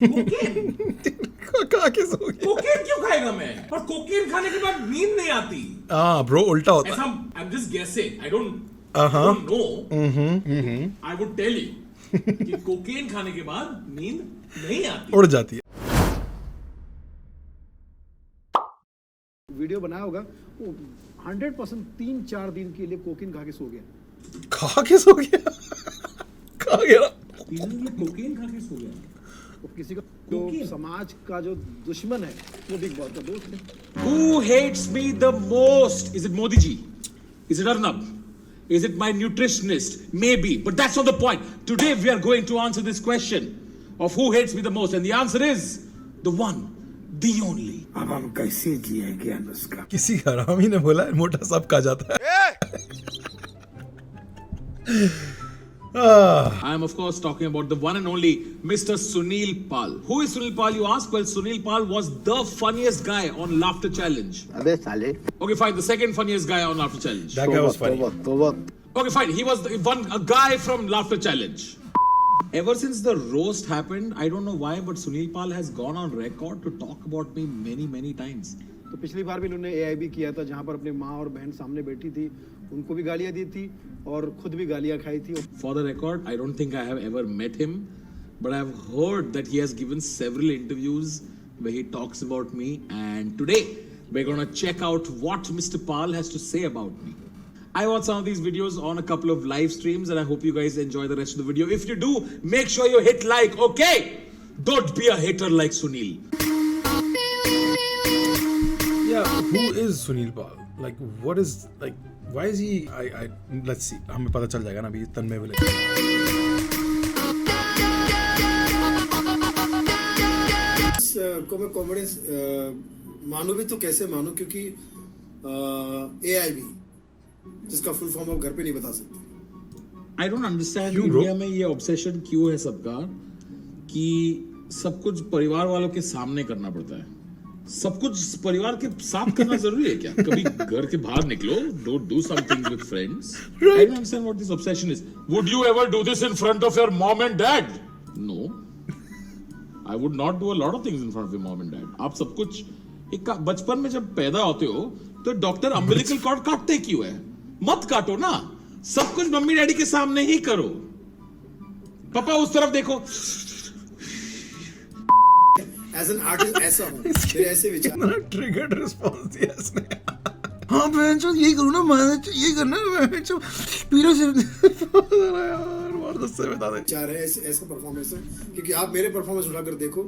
Cocaine कहाँ के सो गया? कोकेन क्यों खाएगा मैं? पर कोकेन खाने के बाद नींद नहीं आती। हाँ ब्रो, उल्टा होता ऐसा है। आई am just guessing, I don't Uh-huh. No. I would tell you कि कोकेन खाने के बाद नींद नहीं आती। उड़ जाती है। वीडियो बनाया होगा वो 100% 3-4 दिन के लिए कोकीन खा के सो गया। कहाँ के सो गया? कहाँ गया? तीन दिन कोकेन खा के सो गया। वो किसी का जो कोकीन? समाज का जो दुश्मन है वो बिग बॉस का दोस्त है। Who hates me the most? Is it Modi ji? Is it Arnab? Is it my nutritionist? Maybe, but that's not the point. Today we are going to answer this question of who hates me the most, and the answer is the one, the only. अब हम कैसे जिएंगे अनुष्का? किसी हरामी ने बोला है मोटा सब खा जाता है। I am of course talking about the one and only Mr. Sunil Pal. Who is Sunil Pal, you ask? Well, Sunil Pal was the funniest guy on Laughter Challenge. अबे साले Okay, fine. The second funniest guy on Laughter Challenge. That guy was funny. तोबा Okay, fine. He was a guy from Laughter Challenge. Ever since the roast happened, I don't know why, but Sunil Pal has gone on record to talk about me many times. तो पिछली बार भी इन्होंने AIB किया था जहां पर अपनी माँ और बहन सामने बैठी थी, उनको भी गालियां दी थी और खुद भी गालियां खाई थी। For the record, I don't think I have ever met him, but I've heard that he has given several interviews where he talks about me. And today, we're gonna check out what Mr. Pal has to say about me. I watched some of these videos on a couple of live streams, and I hope you guys enjoy the rest of the video. If you do, make sure you hit like, okay? Don't be a hater like Sunil. Yeah, who is Sunil Pal? Like, what is like? Why is he? Let's see. हमें पता चल जाएगा ना अभी तन्मय वाले। को मैं comedy मानू भी तो कैसे मानू, क्योंकि एआईबी जिसका फुल फॉर्म आप घर पे नहीं बता सकते। I don't understand क्यों bro? इंडिया में ये ऑब्सेशन क्यों है सबका कि सब कुछ परिवार वालों के सामने करना पड़ता है। सब कुछ परिवार के साथ करना जरूरी है क्या? कभी घर के बाहर निकलो, do something with friends. I don't understand what this obsession is. Would you ever do this in front of your mom and dad? No. I would not do a lot of things in front of your mom and dad. आप सब कुछ एक बचपन में जब पैदा होते हो तो डॉक्टर अम्बिलिकल कॉर्ड काटते क्यों है? मत काटो ना, सब कुछ मम्मी डैडी के सामने ही करो। पापा उस तरफ देखो। एज एन आर्टिस्ट ऐसा हूँ, मेरे ऐसे विचार। कितना ट्रिगर्ड रिस्पॉन्स दिया इसने। हाँ बहन चो यही करूँ ना, मैं ये करना बहन चो पीरो से यार वारदात से बता दे। विचार है ऐसा परफॉर्मेंस है, क्योंकि आप मेरे परफॉर्मेंस उठाकर देखो,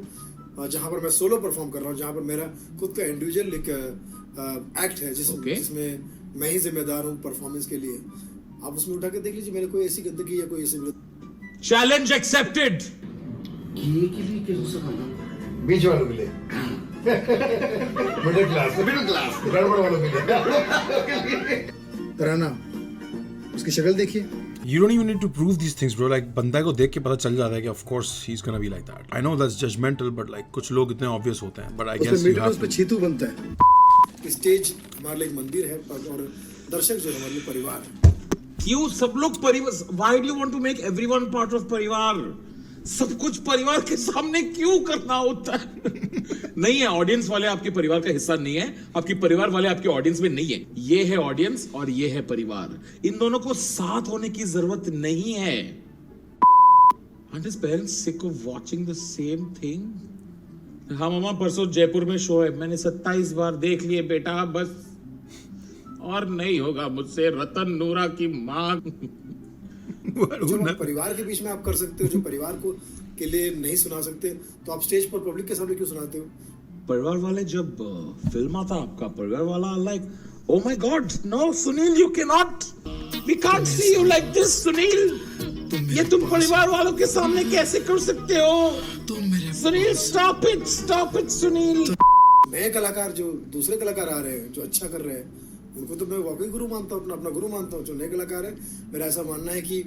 जहाँ पर मैं सोलो परफॉर्म कर रहा हूँ, जहाँ पर मेरा खुद का इंडिविजुअल एक एक्ट है जिसमें मैं ही जिम्मेदार हूँ परफॉर्मेंस के लिए। आप उसमें उठा के देख लीजिए, मेरे कोई ऐसी गंदगी या कोई ऐसी चैलेंज एक्सेप्टेड। बीच वालों के लिए मिडिल क्लास गड़बड़ वालों के लिए तराना उसकी शक्ल देखिए। You don't even need to prove these things, bro. Like बंदा को देख के पता चल जाता है कि of course he's gonna be like that. I know that's judgmental, but like कुछ लोग इतने obvious होते हैं. But I guess you have उस पे to. छीतू बनता है। स्टेज हमारे लिए एक मंदिर है और दर्शक जो हमारे लिए परिवार है। क्यों सब लोग परिवार? Why do you want to make everyone part of परिवार? सब कुछ परिवार के सामने क्यों करना होता है? नहीं है, ऑडियंस वाले आपके परिवार का हिस्सा नहीं है, आपके परिवार वाले आपके ऑडियंस में नहीं है। ये है ऑडियंस और ये है परिवार। इन दोनों को साथ होने की जरूरत नहीं है। Aren't his parents sick of watching the same thing? हाँ मामा, परसों जयपुर में शो है, मैंने 27 बार देख लिए बेटा, बस और नहीं होगा मुझसे। रतन नूरा की माँ। जो परिवार के बीच में आप कर सकते हो, जो परिवार को के लिए नहीं सुना सकते, तो आप स्टेज पर पब्लिक के सामने क्यों सुनाते हो? परिवार वाले जब फिल्म आता आपका परिवार वाला like oh my god no Sunil you can not, we can't see you like this Sunil, ये तुम परिवार वालों के सामने कैसे कर सकते हो? Sunil stop it Sunil. नए कलाकार जो दूसरे कलाकार आ रहे हैं जो अच्छा कर रहे हैं, उनको तो मैं वाकई गुरु मानता हूँ, अपना गुरु मानता हूँ। जो नए कलाकार है, मेरा ऐसा मानना है कि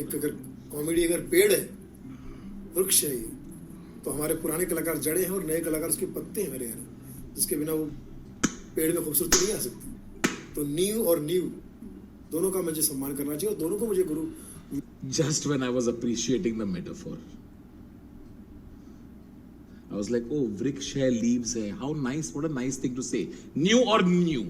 एक अगर कॉमेडी अगर पेड़ है, वृक्ष है ये, तो हमारे पुराने कलाकार जड़े हैं और नए कलाकार उसके पत्ते हैं मेरे यहाँ, जिसके बिना वो पेड़ में खूबसूरती नहीं आ सकती। तो नींव और नींव दोनों का मुझे सम्मान करना चाहिए और दोनों को मुझे गुरु। Just when I was appreciating the metaphor, I was like, oh, Vriksha leaves hai. How nice, what a nice thing to say. New or new?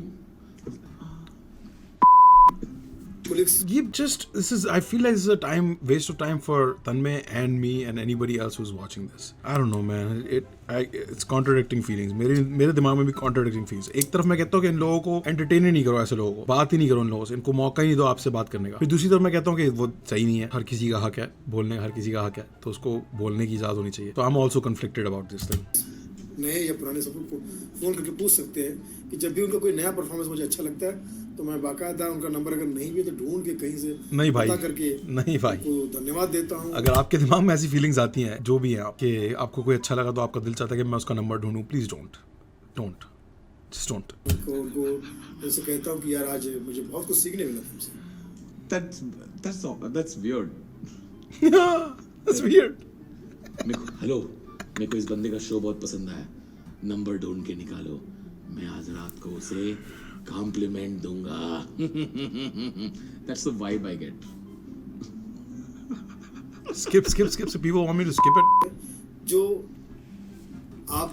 ये just this is I feel like this is a time waste of time for Tanmay and me and anybody else who's watching this. I don't know man, it's contradicting feelings. मेरे दिमाग में भी contradicting feelings. एक तरफ मैं कहता हूँ कि इन लोगों को entertain ही नहीं करो, ऐसे लोगों को बात ही नहीं करो इन लोगों से, इनको मौका ही नहीं दो आपसे बात करने का. फिर दूसरी तरफ मैं कहता हूँ कि वो सही नहीं है, हर किसी का हक है बोलने, हर किसी का हक है, तो उसको बोलने की इजाजत होनी चाहिए. तो I'm also conflicted about this thing. नए या पुराने सबको फोन करके पूछ सकते हैं कि जब भी उनका कोई नया परफॉर्मेंस मुझे अच्छा लगता है तो मैं बाकायदा उनका नंबर अगर नहीं भी तो ढूंढ के कहीं से नहीं भाई, पता करके नहीं भाई, उनको धन्यवाद देता हूँ. अगर आपके दिमाग में ऐसी फीलिंग्स आती हैं जो भी है कि आपको कोई अच्छा लगा तो आपका दिल चाहता है कि मैं उसका नंबर ढूंढूं, प्लीज डोंट जस्ट डोंट. उनको जैसे कहता हूँ कि यार आज मुझे बहुत कुछ सीखने मिला तुमसे. That's weird. That's weird. Hello, मेरे को इस बंदे का शो बहुत पसंद आया. नंबर ढूंढ के निकालो, मैं आज रात को उसे कॉम्प्लीमेंट दूंगा. That's the vibe I get. skip so people want me to skip it. जो आप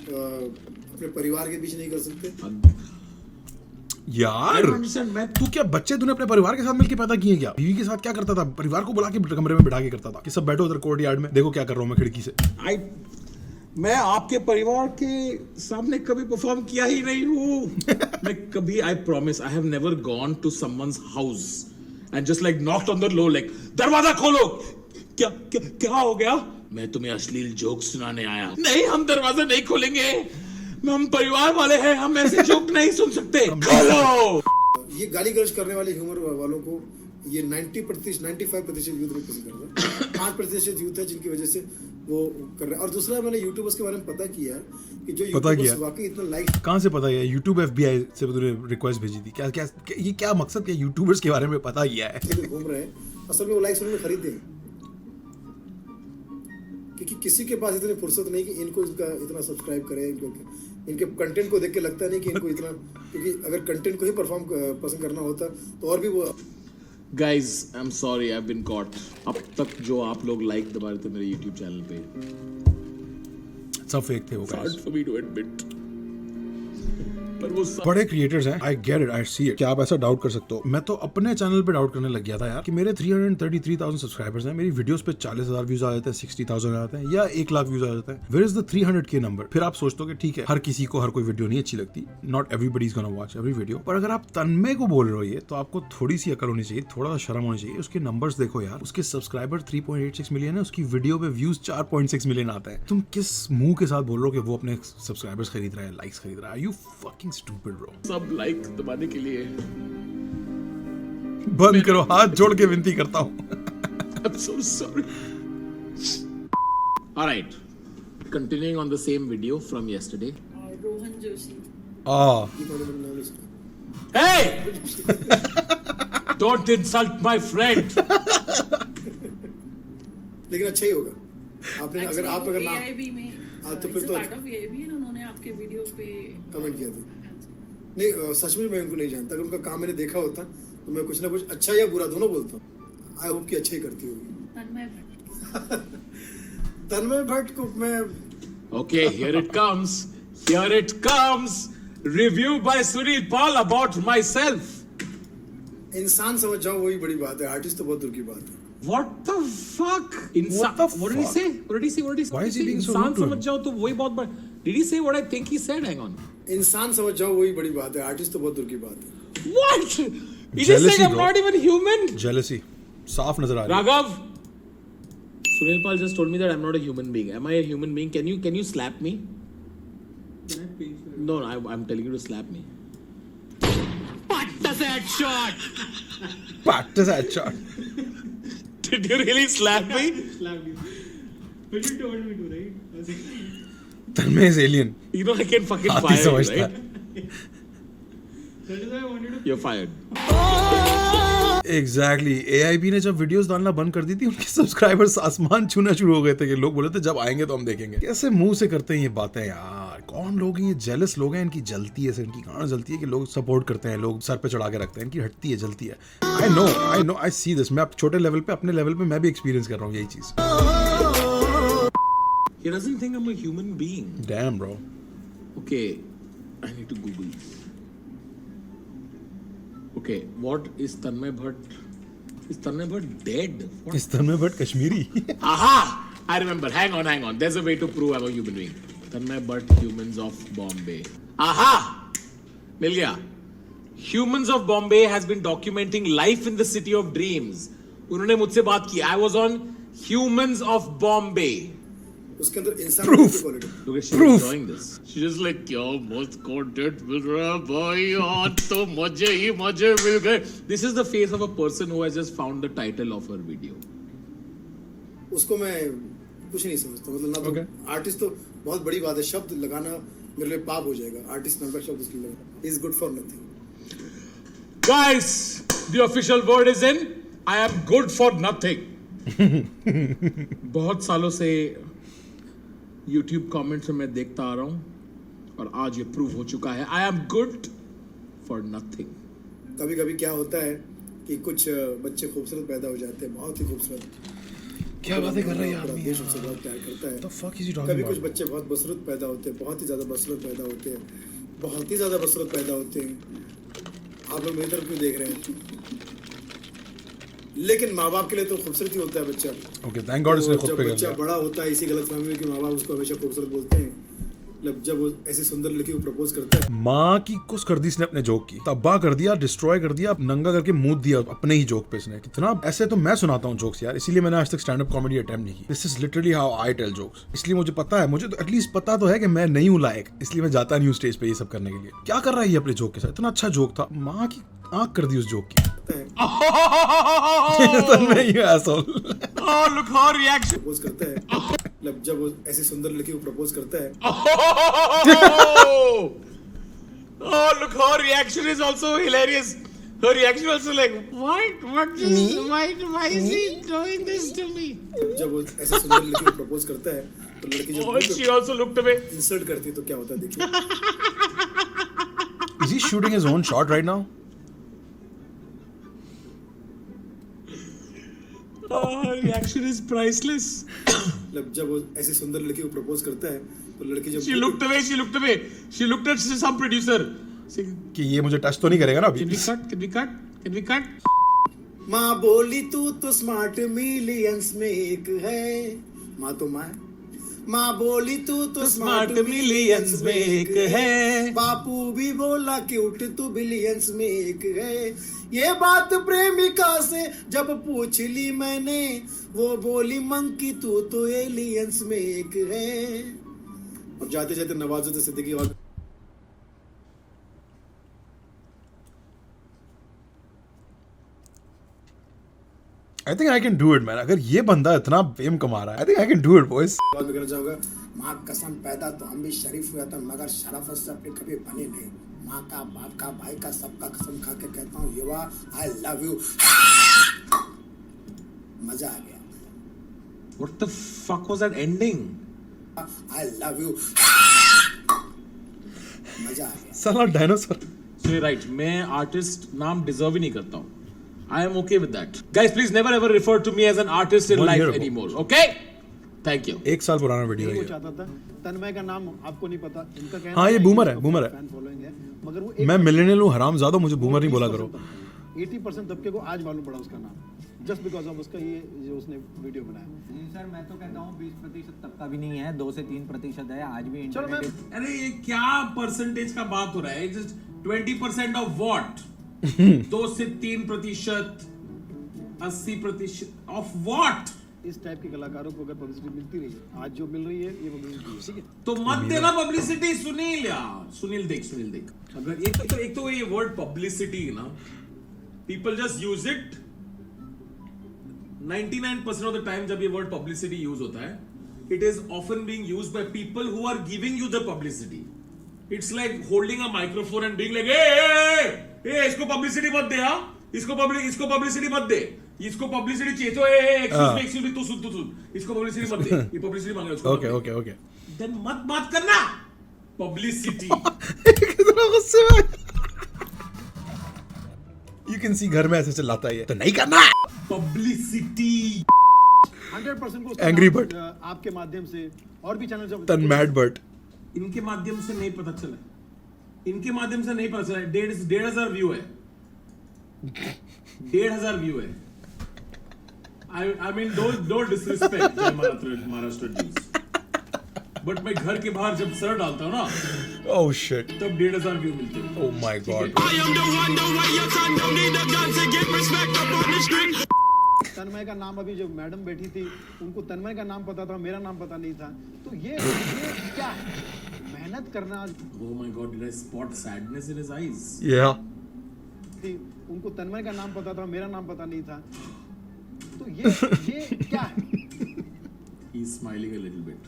अपने परिवार के बीच नहीं कर सकते. यार मैं तू क्या बच्चे तूने अपने परिवार के साथ मिलके पैदा किए क्या? बीवी के साथ क्या करता था? परिवार को बुला के कमरे में बिठा के करता था कि सब बैठो उधर कोर्ट यार्ड में, देखो क्या कर रहा हूँ मैं खिड़की से. मैं आपके परिवार के सामने कभी परफॉर्म किया ही नहीं हूँ. मैं कभी, I promise, I have never gone to someone's house and just like knocked on the door like दरवाजा खोलो. क्या क्या क्या हो गया? मैं तुम्हें अश्लील जोक सुनाने आया. नहीं, हम दरवाजा नहीं खोलेंगे. हम परिवार वाले हैं, हम ऐसे जोक नहीं सुन सकते. खोलो. ये गाली गलौज करने वाले ह्यूमर वालों को ये 95% यूथ रिप्रेजेंट करता है. 5% यूथ है जिनकी वजह से वो कर रहे हैं. और दूसरा मैंने यूट्यूबर्स के बारे में पता किया कि जो यूट्यूबर्स वाकई इतना लाइक. कहाँ से पता है? YouTube FBI से तूने रिक्वेस्ट भेजी थी क्या? क्या ये क्या मकसद क्या यूट्यूबर्स के बारे में पता किया है? घूम रहे हैं असल में वो लाइक्स उन्होंने खरीदे हैं क्योंकि किसी के पास इतनी फुर्सत नहीं कि इनको इनका इतना सब्सक्राइब करें. इनके कंटेंट को देख के लगता नहीं कि इनको इतना, क्योंकि अगर कंटेंट को ही परफॉर्म पसंद करना होता तो और भी वो. Guys, I'm sorry, I've been caught. अब तक जो आप लोग लाइक दबा रहे थे मेरे YouTube चैनल पे, सब फेक थे वो guys. hard for me to admit. पर वो बड़े क्रिएटर्स हैं. I get it, I see it. क्या आप ऐसा डाउट कर सकते हो? मैं तो अपने चैनल पे डाउट करने लग गया था यार कि मेरे 333,000 सब्सक्राइबर्स हैं, मेरी वीडियोस पे 40,000 व्यूज आ जाते हैं, 60,000 आ जाते हैं या 1 लाख व्यूज आ जाते हैं. Where is the 300K number? फिर आप सोचते हो कि ठीक है, हर किसी को हर कोई वीडियो नहीं अच्छी लगती, not everybody is gonna watch every video. पर अगर आप तन्मय को बोल रहे हो ये, तो आपको थोड़ी सी अकल होनी चाहिए, थोड़ा सा शर्म होनी चाहिए. उसके नंबर्स देखो यार, उसके सब्सक्राइबर 3.86 मिलियन है, उसकी वीडियो पे व्यूज 4.6 मिलियन आता है. तुम किस मुंह के साथ बोल रहे हो कि वो अपने सब्सक्राइबर्स खरीद रहा है, लाइक्स खरीद रहा है? You fucking stupid bro. सब लाइक दबाने के लिए. बंद करो, हाथ जोड़ के विनती करता हूँ. I'm so sorry. All right. Continuing on the same video from yesterday. Rohan Joshi. Hey! Don't insult my friend. लेकिन अच्छा ही होगा. आपने अगर आप अगर नाम AIB में तो फिर तो पार्ट ऑफ AIB है, उन्होंने आपके वीडियो पे कमेंट किया था. नहीं सच में मैं उनको नहीं जानता. अगर उनका काम मैंने देखा होता तो मैं कुछ ना कुछ अच्छा या बुरा दोनों बोलता हूँ. आई होप कि अच्छा ही करती होगी. तन्मय भट्ट को मैं. Okay, here it comes. Here it comes. Review by Sunil Paul about myself. इंसान समझ जाऊं वही बड़ी बात है. आर्टिस्ट तो बहुत दूर की बात है. What the fuck? What the What did he fuck? say? What did he say? What did he say? Why is he being so इंसान rude to him? समझ जाओ तो वही बहुत बड़ा. Did he say what I think he said? Hang on. इंसान समझ जाऊं वही बड़ी बात है. आर्टिस्ट तो बहुत दूर की बात है. What? He just Jealousy, said I'm bro. not even human. Jealousy साफ नजर आ रही है. Raghav. Sunil Paul just told me that I'm not a human being. Am I a human being? Can you slap me? No, I'm telling you to slap me. What does that shot? Practice that shot. Did you really slap me? Slapped you. But you told me to, right? Tanmay is alien. You know I can fucking हाथी fire you, समझता right? है. That is why I wanted to. You're fired. Exactly. AIB ने जब videos डालना बंद कर दी थी, उनके सब्सक्राइबर्स आसमान छूना शुरू हो गए थे कि लोग बोले थे जब आएंगे तो हम देखेंगे. कैसे मुंह से करते हैं ये बातें यार? कौन लोग हैं ये? जेलस लोग हैं, इनकी जलती है, इनकी गांड जलती है कि लोग सपोर्ट करते हैं, लोग सर पे चढ़ा के रखते हैं, इनकी हटती है, जलती है. I know I see this. मैं अब छोटे लेवल पे, अपने लेवल पे मैं भी एक्सपीरियंस कर रहा हूँ यही चीज. He doesn't think I'm a human being. Damn, bro. Okay, I need to Google this. Okay, what is Tanmay Bhatt? Is Tanmay Bhatt dead? What? इस तन्मय Bhatt Kashmiri. Aha! I remember. Hang on. There's a way to prove I'm a human being. Tanmay Bhatt, Humans of Bombay. Aha! मिल गया. Humans of Bombay has been documenting life in the city of dreams. उन्होंने मुझसे बात की. I was on Humans of Bombay. उसके अंदर इंसान की quality. Look at she enjoying this. She just like क्या मस्त content मिल रहा है भाई आज तो मजे ही मजे मिल गए. This is the face of a person who has just found the title of her video. उसको मैं कुछ नहीं समझता, मतलब ना तो आर्टिस्ट तो बहुत बड़ी बात है, शब्द लगाना मेरे लिए पाप हो जाएगा. आर्टिस्ट नाम का शब्द उसके लिए is good for nothing. Guys, the official word is in. I am good for nothing. बहुत सालों से YouTube comments में मैं देखता आ रहा हूँ और आज ये प्रूव हो चुका है. I am good for nothing. कभी कभी क्या होता है कि कुछ बच्चे खूबसूरत पैदा हो जाते हैं, बहुत ही खूबसूरत. क्या बातें कर रहे हैं पूरा आदमी देश उनसे बहुत प्यार करता है. The fuck is he talking कभी कुछ about? बच्चे बहुत बसरूत पैदा होते हैं, बहुत ही ज्यादा बसरूत पैदा होते हैं, बहुत ही ज्यादा बसरूत पैदा होते हैं. आप लोग मेरी तरफ क्यों देख रहे हैं? लेकिन माँ बाप के लिए तो खूबसूरत ही होता है बच्चा. Okay, thank God इसने तो खुद जब पे कर बच्चा लिया. बड़ा होता है इसी गलतफहमी में कि माँ बाप उसको हमेशा खूबसूरत बोलते हैं. मतलब जब वो ऐसी सुंदर लड़की को प्रपोज करता है, माँ की कुछ कर दी इसने अपने जोक की, तबाह कर दिया, डिस्ट्रॉय कर दिया, नंगा करके मूड दिया अपने ही जोक पे इसने. कितना ऐसे तो मैं सुनाता हूँ जोक्स यार, इसीलिए मैंने आज तक स्टैंड अप कॉमेडी अटेम्प्ट नहीं की. This is literally how I tell jokes. इसलिए मुझे पता है, मुझे तो एटलीस्ट पता तो है कि मैं नहीं हूँ लायक, इसलिए मैं जाता नहीं हूँ स्टेज पे ये सब करने के लिए. क्या कर रहा है ये अपने जोक के साथ? इतना अच्छा जोक था, माँ की आंख कर दी उस जोक की. Oh, look her reaction. Propose करता है. मतलब जब वो ऐसी सुंदर लड़की को प्रपोज करता है, Oh, look her reaction is also hilarious. Her reaction also like what? Why is he doing this to me? जब वो ऐसी सुंदर लड़की को प्रपोज करता है तो लड़की Oh, she also looked away. Insult करती है तो क्या होता है देखिए. Is he shooting his own shot right now? Her reaction is priceless. मतलब जब वो ऐसी सुंदर लड़की को प्रपोज करता है तो लड़की जब She looked away. She looked at some producer. Saying, कि ये मुझे टच तो नहीं करेगा ना अभी. Can we cut? माँ बोली तू तो स्मार्ट मिलियंस में एक है. माँ तो माँ है. माँ बोली तू तो स्मार्ट मिलियंस में एक है. बापू भी बोला क्यूट तू बिलियंस में एक है. ये बात प्रेमिका से जब पूछ ली मैंने, वो बोली मंकी तू तो एलियंस में एक है. और जाते जाते नवाजुद्दीन सिद्दीकी और I think I can do it, man. अगर ये बंदा इतना फेम कमा रहा है, I think I can do it, boys. बात में कहना चाहूंगा, माँ कसम पैदा तो हम भी शरीफ हुआ था मगर शराफत से अपने कभी बने नहीं. माँ का, बाप का, भाई का, सबका कसम खा के कहता हूँ युवा, आई लव यू. मजा आ गया. What the fuck was that ending? I love you. मजा आ गया. साला डायनासोर. So you're right. मैं artist नाम deserve ही नहीं करता हूँ. I am okay with that. Guys, please never ever refer to me as an artist in One life year ago. anymore. Okay? Thank you. एक साल पुराना वीडियो है वो ये. चाहता था. तन्मय का नाम आपको नहीं पता, इनका कहना हाँ, ये है boomer कि है, boomer है. फैन फॉलोइंग है, मगर वो मैं मिलेनियल हूँ, हरामजादा, मुझे बूमर नहीं बोला करो. 80% तबके को आज मालूम पड़ा उसका नाम, जस्ट बिकॉज ऑफ उसका ये जो उसने वीडियो बनाया. नहीं सर, मैं तो कहता हूँ 20% तबका भी नहीं है, 2 से 3% है आज भी. चलो मैं इंटरनेट अरे ये क्या परसेंटेज का बात हो रहा है? Just 20% of what? 2 से 3%, 80% of what? इस टाइप के कलाकारों को अगर पब्लिसिटी मिलती रही, आज जो मिल रही है ये पब्लिसिटी है, ठीक है. तो मत देना पब्लिसिटी. सुनील यार, सुनील देख. अगर एक तो ये वर्ड पब्लिसिटी है ना, people just use it 99% of the time. जब ये वर्ड पब्लिसिटी यूज होता है, it is often being used by people who are giving you the publicity. It's like holding a microphone and being like, hey, इसको publicity मत दे. हाँ, इसको publicity मत दे. इसको पब्लिसिटी चाहिए तो excuse me, तू सुन. इसको पब्लिसिटी मत दे. ये पब्लिसिटी मांग रहा है. ओके. Then मत करना पब्लिसिटी. कितना गुस्से में. You can see घर में ऐसे चिल्लाता है ये. तो नहीं करना. पब्लिसिटी. 100% को उसका Angry नाम, Bird. आपके माध्यम से और भी चैनल तन मैड बर्ड इनके माध्यम से नहीं पता चला, इनके माध्यम से नहीं पता चला। 1,500 व्यू है, 1,500 व्यू है। I mean don't disrespect Maharashtra news, but मैं घर के बाहर जब सर डालता हूँ ना ओह शिट तब 1,500 व्यू मिलते हैं। ओह माय गॉड तन्मय का नाम, अभी जो मैडम बैठी थी उनको तन्मय का नाम पता था, मेरा नाम पता नहीं था। तो ये क्या है? मेहनत करना। Oh my God, did I spot sadness in his eyes? या थी उनको तन्मय का नाम पता था, मेरा नाम पता नहीं था। तो ये क्या है? He's smiling a little bit.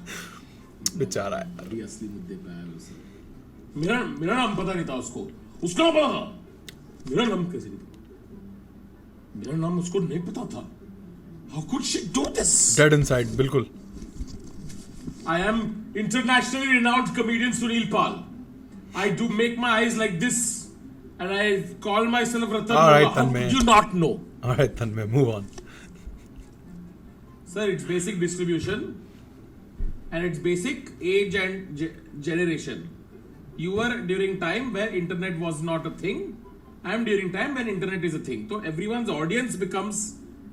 बेचारा है अभी असली मुद्दे पे आया वैसे। मेरा नाम पता नहीं था उसको, उसका नाम पता था, मेरा नाम कैसे नहीं पता? मेरा नाम उसको नहीं पता था। How could she do this? Dead inside बिल्कुल I am internationally renowned comedian Sunil Pal. I do make my eyes like this, and I call myself Ratan. All right, How Tanmay. could you not know? Alright Tanmay move on Sir, it's basic distribution, and it's basic age and generation. You were during time where internet was not a thing. I am during time when internet is a thing. So everyone's audience becomes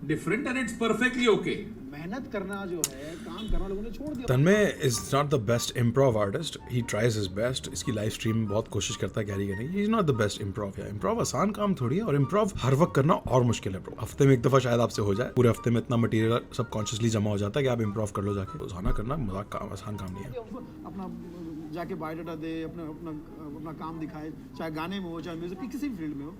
different, and it's perfectly okay. मेहनत करना जो है, काम करना लोगों ने छोड़ दिया। Tanmay is not the best improv artist he tries his best इसकी लाइव स्ट्रीम में बहुत कोशिश करता है कैरी करने की he is not the best improv या इम्प्रोव आसान काम थोड़ी है और इम्प्रोव हर वक्त करना और मुश्किल है ब्रो हफ्ते में एक दफा शायद आपसे हो जाए पूरे हफ्ते में इतना मटेरियल सबकॉन्शियसली जमा हो जाता है कि आप इम्प्रोव कर लो जाके रोजाना करना मजाक काम आसान काम नहीं है उनको अपना जाके बायोडाटा दे, अपना काम दिखाए, चाहे गाने में हो, चाहे म्यूजिक, किसी भी फील्ड में हो।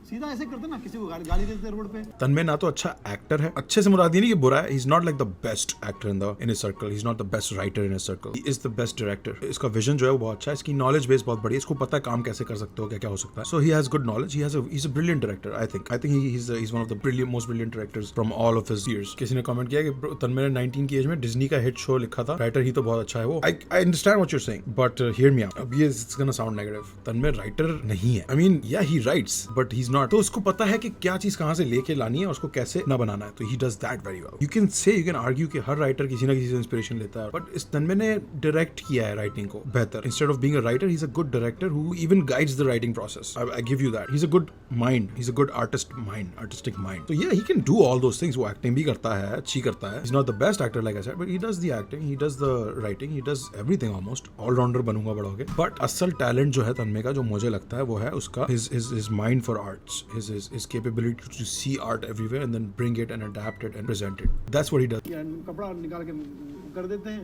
सीधा ऐसे करते ना, किसी को गाली देते रोड पे। तन्मय ना तो अच्छा एक्टर है, अच्छे से मुराद ये नहीं कि बुरा है, ही is not like the best actor in his circle, he is not the best writer in his circle, he is the best director. इसका विजन जो है वो बहुत अच्छा है, इसकी नॉलेज बेस बहुत बड़ी है, इसको पता है काम कैसे कर सकते हो, क्या क्या हो सकता है। So he has good knowledge, he is a brilliant director. I think he is one of the most brilliant directors from all of his years. किसी ने कमेंट किया कि तन्मय ने 19 की एज में डिज्नी का हिट शो लिखा था, राइटर ही तो बहुत अच्छा है वो। I understand what you are saying but hear me out. अब ये it's gonna sound negative, Tanmay writer नहीं है। I mean yeah he writes but he is not. तो उसको पता है कि क्या चीज कहां से लेके लानी है और उसको कैसे ना बनाना है, तो he does that very well. You can argue कि हर राइटर किसी ना किसी से इंस्पिरेशन लेता है, बट इस तन्मय ने डायरेक्ट किया है राइटिंग को बेहतर। Instead of being a writer, he is a good director who even guides the writing process. I give you that. He is a good mind, he is a good artistic mind. तो या he can do all those things. वो acting भी करता है, अच्छी करता है। ही is not the best actor like I said, but he does the acting, he does the writing, he does everything almost. Allrounder बनूंगा बड़ा होके। बट असल टैलेंट जो है तन्मय का, जो मुझे लगता है वो है उसका his mind for arts, his capability to see art everywhere and then bring it and adapt it and present it. That's what he does. या कपड़ा निकाल के कर देते हैं।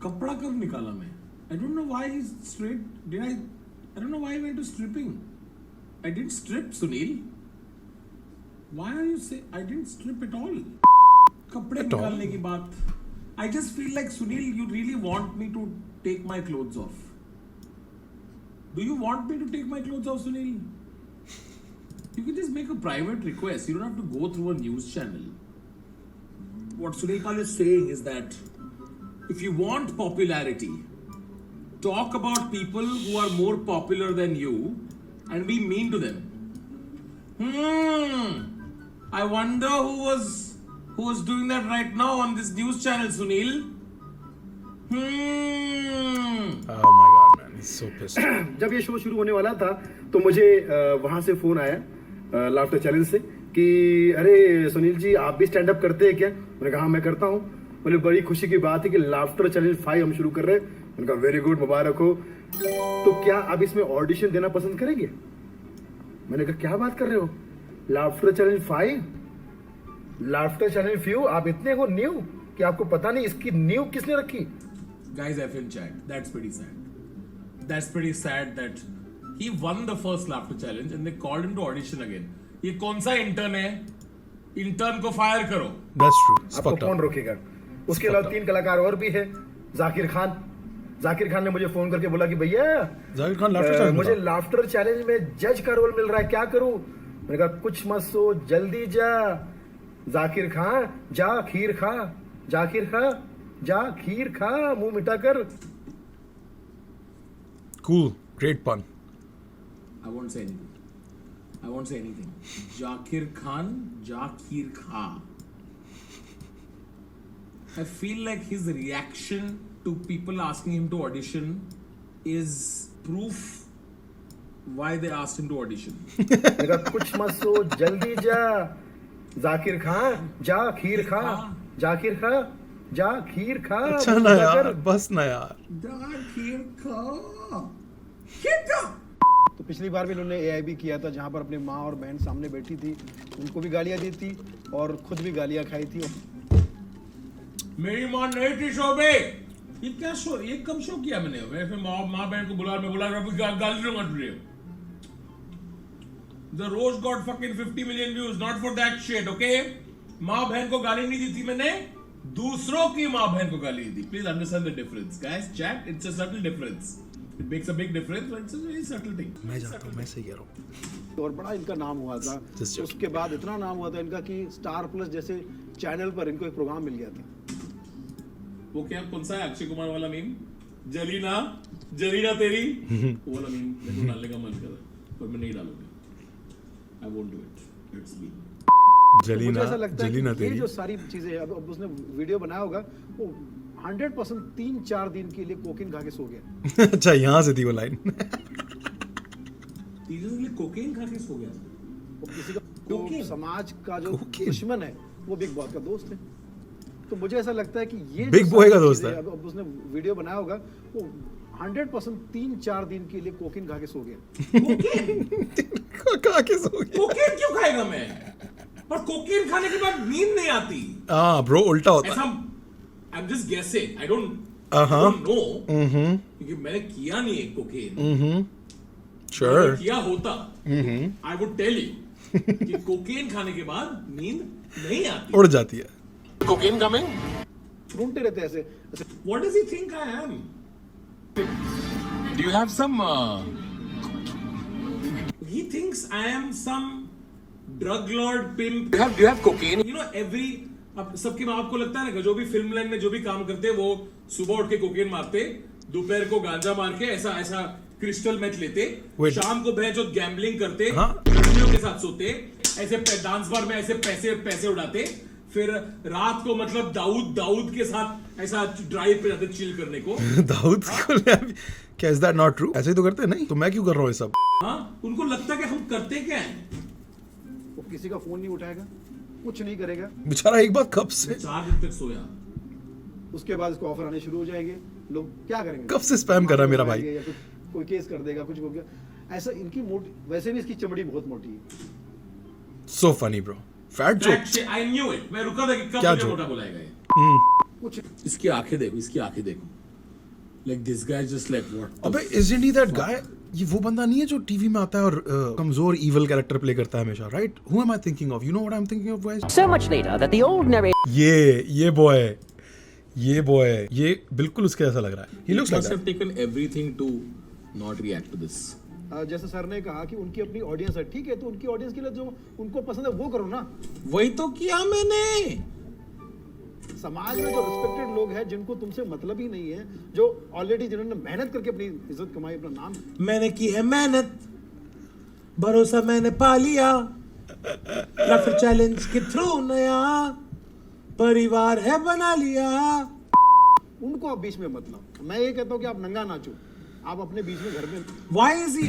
कपड़ा कब निकाला मैं? I don't know why he's straight. I don't know why I went to stripping. I didn't strip, Sunil. Why are you saying I didn't strip at all? कपड़े निकालने की बात। I just feel like Sunil, you really want me to take my clothes off. Do you want me to take my clothes off, Sunil? You can just make a private request. You don't have to go through a news channel. What Sunil Pal is saying is that if you want popularity, talk about people who are more popular than you and be mean to them. I wonder who was doing that right now on this news channel, Sunil. Oh my god, man, he's so pissed. जब ये show शुरू होने वाला था तो मुझे वहां से फोन आया लाफ्टर चैलेंज से कि अरे सुनील जी आप भी स्टैंड अप करते हैं क्या? मैंने कहा हाँ मैं करता हूँ। बोले बड़ी खुशी की बात है कि लाफ्टर चैलेंज 5 हम शुरू कर रहे हैं। मैंने कहा वेरी गुड, मुबारक हो। तो क्या आप इसमें ऑडिशन देना पसंद करेंगे? मैंने कहा क्या बात कर रहे हो, laughter challenge 5, laughter challenge few, आप इतने हो न्यू कि आपको पता नहीं इसकी न्यू किसने रखी? Guys, I feel chat. That's pretty sad. That's pretty sad that he won the first laughter challenge and they called him to audition again. ये कौन सा इंटर्न है? इंटर्न को फायर करो। That's true. It's आपको fucked कौन up. रोकेगा? उसके अलावा 3 कलाकार और भी है। जाकिर खान ने मुझे फोन करके बोला कि भैया जाकिर खान लाफ्टर चैलेंज मुझे लाफ्टर चैलेंज में जज का रोल मिल रहा है, क्या करूं? मैंने कहा कुछ मत सोच, जल्दी जा। जाकिर खान जा खीर खा, जाकिर खा जा खीर खा, मुंह मिटा कर। Cool, great pun. I won't say anything. Zakir Khan, जा खीर खा। I feel like his reaction to people asking him to audition is proof why they asked him to audition. मेरा कुछ मत सोच, जल्दी जा जाकिर खान, जा खीर खा, जाकिर खा, जा खीर खा। अच्छा ना यार, बस ना यार। तो पिछली बार भी इन्होंने AIB किया था, जहाँ पर अपने माँ और बहन सामने बैठी थी, उनको भी गालियाँ दी थी और खुद भी गालियाँ खाई थी। मेरी माँ नहीं थी शो पे। ये क्या शो, ये कब शो किया मैंने? मैं फिर माँ बहन को मैं बोला गाली दूंगा तुझे। The roast got fucking 50 million views, not for that shit, okay? माँ बहन को गाली नहीं दी थी मैंने, दूसरों की माँ बहन को गाली दी थी। Please understand the difference, guys. Chat, it's a subtle difference. It makes a big difference, but it's a very subtle thing. मैं जानता हूँ, मैं सही कह रहा हूँ। और बड़ा इनका नाम हुआ था। Just joking. उसके बाद इतना नाम हुआ था इनका कि स्टार प्लस जैसे चैनल पर इनको एक प्रोग्राम मिल गया था। वो क्या, कौन सा है अक्षय कुमार वाला मीम? जलीना तेरी, वो वाला मीम मेरे को डालने का मन कर रहा है, पर मैं नहीं डालूंगा। I won't do it. Let's be. तो मुझे ऐसा लगता है जलीना कि ये तेरी। जो सारी चीजें अब उसने वीडियो बनाया होगा, वो 100% 3-4 दिन के लिए कोकीन खा के सो गया। अच्छा, यहाँ से थी वो लाइन। 3 दिन के लिए कोकेन खा के सो गया। और किसी का जो समाज का जो दुश्मन है, वो बिग बॉस का दोस्त है। तो मुझे ऐसा लगता है कि ये बिग बॉय का दोस्त है। अब उसने वीडियो बनाया होगा, वो 100% 3-4 दिन के लिए कोकीन खा के सो गया। खा के सो गया। कोकेन क्यों खाएगा मैं? पर कोकेन खाने के बाद नींद नहीं आती। हाँ ब्रो, उल्टा होता ऐसा है। I'm just guessing. I don't know. क्योंकि मैंने किया नहीं है कोकेन। Sure. अगर किया होता, I would tell you कि कोकेन खाने के बाद नींद नहीं आती। उड़ जाती है। Cocaine coming? ढूंढते रहते हैं ऐसे। What does he think I am? Do you have some? He thinks I am some drug lord pimp. Do you have cocaine? You know every अब सबके माँ बाप को लगता है ना, जो भी फिल्म लाइन में जो भी काम करते हैं, वो सुबह उठ के कोकेन मारते, दोपहर को गांजा मार के ऐसा क्रिस्टल मैच लेते, Wait. शाम को भैंस जो गैम्बलिंग करते, हाँ? लड़कियों के साथ सोते, ऐसे डांस बार में ऐसे पैसे उड़ाते, फिर रात को मतलब दाऊद के साथ ऐसा ड्राइव पे जाते चिल करने को। दाऊद को क्या, इज दैट नॉट ट्रू? ऐसे ही तो करते हैं नहीं? तो मैं क्यों कर रहा हूँ ये सब? हाँ, उनको लगता है कि हम करते क्या हैं। वो किसी का फोन नहीं उठाएगा, कुछ नहीं करेगा। बेचारा एक बात कब से 4 दिन तक सोया। उसके बाद इसको ऑफर आने शुरू हो जाएंगे, लोग क्या करेंगे? कब से स्पैम कर रहा है मेरा भाई? या फिर कोई केस कर देगा, कुछ हो गया ऐसा। इनकी वैसे भी इसकी चमड़ी बहुत मोटी है। So funny bro, fat joke. I knew it. मैं रुका था कि कब क्या मुझे जोक? मोटा बुलाएगा ये। कुछ इसकी आंखें देखो। Like this guy just like what? अबे isn't he that guy? ये वो बंदा नहीं है जो टीवी में आता है और कमजोर इविल कैरेक्टर प्ले करता है हमेशा, right? Who am I thinking of? You know what I'm thinking of, guys? So much later that the old narrator ये बॉय, ये बिल्कुल उसके ऐसा लग रहा है। He looks like must that. have taken everything to not react to this. जैसे sir ने कहा कि उनकी अपनी ऑडियंस है, ठीक है, तो उनकी ऑडियंस के लिए जो उनको पसंद है वो करो ना। वही तो किया मैंने। समाज में जो रिस्पेक्टेड लोग हैं, जिनको तुमसे मतलब ही नहीं है, जो ऑलरेडी जिन्होंने मेहनत करके अपनी इज्जत कमाई, अपना नाम, मैंने की है मेहनत, भरोसा मैंने पा लिया, या फिर चैलेंज के थ्रू नया परिवार है बना लिया। उनको आप बीच में मत लाओ। मैं ये कहता हूँ कि आप नंगा नाचो, आप अपने बीच में घर में। Why is he?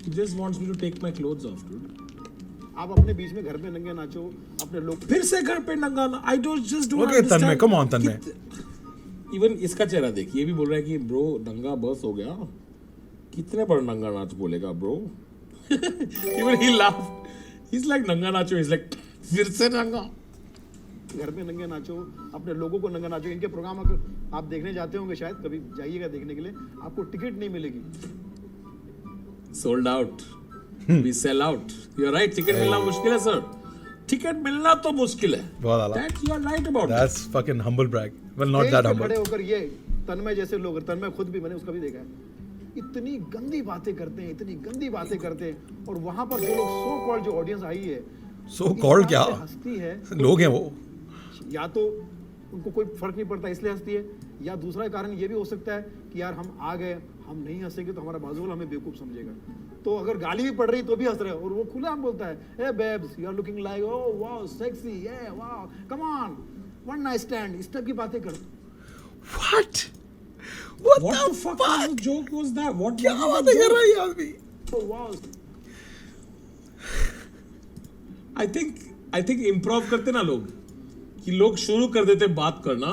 He just wants me to take my clothes off, dude. आप अपने बीच में घर में नंगे नाचो, अपने लोग। फिर से घर पे नंगा ना। I don't just don't Okay, understand. Tanmay, come on, Tanmay. Even इसका चेहरा देख, ये भी बोल रहा है कि ब्रो नंगा बस हो गया। कितने बार नंगा नाच बोलेगा bro? Even he laughed. He's like नंगा नाचो, he's like फिर से नंगा। घर में नंगे नाचो, अपने लोगों को नंगा नाचो। इनके प्रोग्राम अगर आप देखने जाते होंगे, शायद कभी जाइएगा देखने के लिए, आपको टिकट नहीं मिलेगी। Sold out. We sell out. You're right. Ticket मिलना मुश्किल है सर। टिकट मिलना तो मुश्किल है। बहुत आला। That you're right about. That's fucking humble brag. Well, not stage that पे humble. खड़े होकर ये तन्मय जैसे लोग, तन्मय खुद भी, मैंने उसका भी देखा है, इतनी गंदी बातें करते हैं, और वहां पर जो लोग सो कॉल्ड जो ऑडियंस आई है, So called क्या? हंसती है। लोग हैं वो। या तो उनको कोई फर्क नहीं पड़ता इसलिए हंसती है, या दूसरा कारण ये भी हो सकता है कि यार हम आ गए, हम नहीं हंसेंगे तो हमारा बाजू वाला हमें बेवकूफ समझेगा। तो अगर गाली भी पड़ रही तो भी हंस रहे हैं, और वो खुला हम बोलता है, hey babes you are looking like, oh wow sexy, ये wow come on. One night stand, इस टाइप की बातें कर। What? What What the the fuck kind of joke was that? What क्या level of बातें कर joke? रहा है ये आदमी? I think improv करते ना लोग कि लोग शुरू कर देते बात करना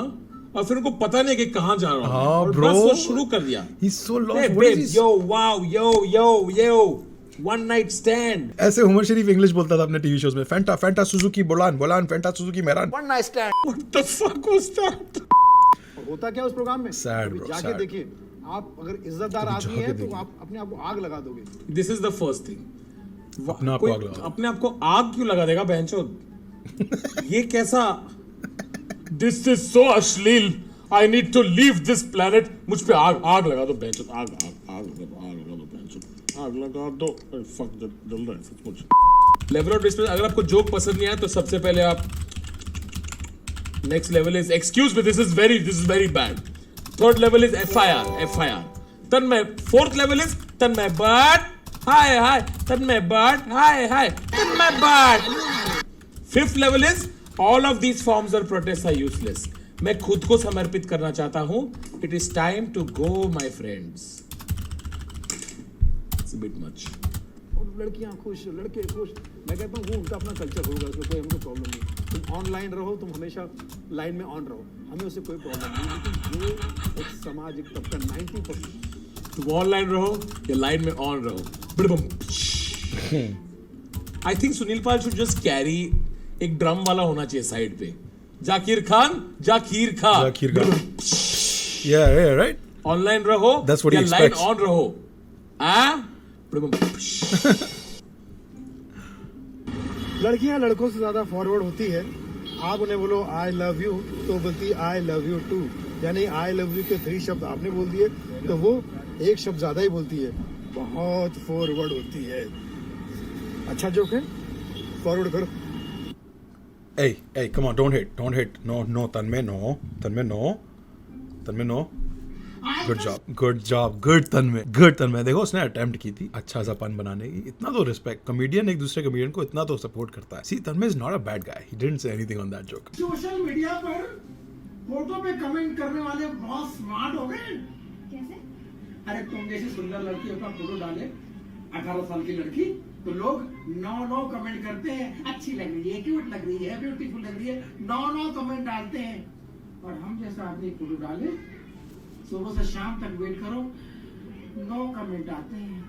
और फिर उनको पता नहीं कि कहाँ जा रहा हूँ हाँ, और bro. बस वो शुरू कर दिया. He's so lost. Hey What is babe, he- yo, wow, yo, one night stand. ऐसे उमर शरीफ इंग्लिश बोलता था अपने टीवी शोज में. Fanta Fanta Suzuki Bolan Bolan Fanta Suzuki Mehran. One night stand. What the fuck was that? और होता क्या उस प्रोग्राम में? Sad, कभी bro, जाके sad. देखिए, आप अगर इज्जतदार कभी आदमी जाके हैं तो देखिए. आप अपने आप को आग लगा दोगे। This is the first thing. अपने आप को कोई आग लगा दो. अपने आप को आग क्यों लगा देगा बहनचोद? ये कैसा? This is so अश्लील. I need to leave this planet. मुझ पे आग लगा दो बहनचोद. आग लगा दो बहनचोद. आग लगा दो. Fuck जल रहा है सचमुच. लेवल ऑफ डिस्प्ले अगर आपको जोक पसंद नहीं आया तो सबसे पहले आप next level is excuse me this is very bad. Third level is FIR. Tanmay fourth level is Tanmay but hi Tanmay but hi Tanmay but. Fifth level is all of these forms और प्रोटेस्ट आर यूजलेस. मैं खुद को समर्पित करना चाहता हूं. It is time to go my friends. It's a bit much. और लड़कियां खुश, लड़के खुश, मैं कहता हूँ वो उनका अपना कल्चर होगा, उसमें कोई हमको प्रॉब्लम नहीं. तुम ऑनलाइन रहो, तुम हमेशा लाइन में ऑन रहो, हमें उससे कोई प्रॉब्लम नहीं. लेकिन जो एक समाज, एक तबका 90% तुम ऑनलाइन रहो या लाइन में ऑन रहो. I think Sunil Pal should just carry एक ड्रम वाला होना चाहिए साइड पे. Zakir Khan. Zakir Khan. Yeah, right. Online रहो That's what या he लाइन expects. ऑन रहो. लड़कियां लड़कों से ज्यादा फॉरवर्ड होती है. आप उन्हें बोलो आई लव यू तो बोलती आई लव यू टू, यानी आई लव यू के 3 शब्द आपने बोल दिए तो वो एक शब्द ज्यादा ही बोलती है. बहुत फॉरवर्ड होती है. अच्छा जोक है, फॉरवर्ड करो. Hey, come on, don't hit. No, Tanmay, no. Good Tanmay. देखो उसने अटेम्प्ट की थी अच्छा सा पन बनाने की. इतना तो रिस्पेक्ट. कॉमेडियन एक दूसरे कॉमेडियन को इतना तो सपोर्ट करता है. See, Tanmay is not a bad guy. He didn't say anything on that joke. Social media पर फोटो पे कमेंट करने वाले बहुत स्मार्ट हो गए. कैसे? अरे तुम जैसी सुंदर लड़की अपना फोटो डाले, 18 साल की लड़की, तो लोग 9 कमेंट करते हैं. अच्छी लग रही है, क्यूट लग रही है, ब्यूटीफुल लग रही है, 9 कमेंट डालते हैं. और हम जैसा आदमी फोटो डाले, सुबह से शाम तक वेट करो, 9 कमेंट आते हैं.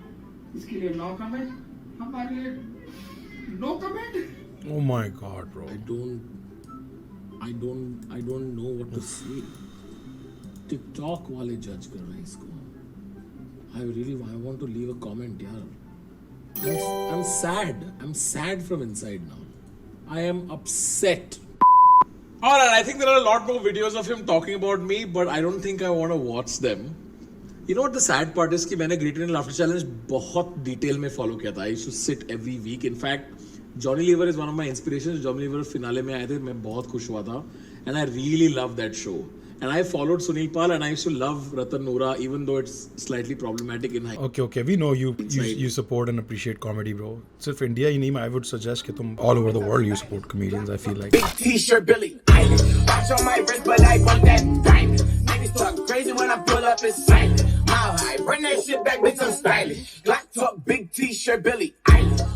इसके लिए 9 कमेंट, हमारे लिए 9 comment. Oh my God, bro. I don't know what to say. TikTok वाले जज कर रहे हैं इसको. I want to leave a comment, यार. I'm sad. I'm sad from inside now. I am upset. Alright, I think there are a lot more videos of him talking about me, but I don't think I want to watch them. You know what the sad part is कि मैंने Great Indian Laughter Challenge बहुत detail में follow किया था. I used to sit every week. In fact, Johnny Lever is one of my inspirations. Johnny Lever finale में आए थे, मैं बहुत खुश हुआ था. And I really loved that show. And I followed Sunil Pal and I used to love Ratan Noora, even though it's slightly problematic in high. Okay, we know you Right. you support and appreciate comedy, bro. सिर्फ India ही नहीं, I would suggest कि तुम all over the world you support comedians. I feel like. Big T-shirt, Billy Island. Watch on my wrist, but I want that diamond. Niggas talk crazy when I pull up in silent. Mile high, bring that shit back, bitch, I'm stylish. Glock talk, big T-shirt, Billy Island.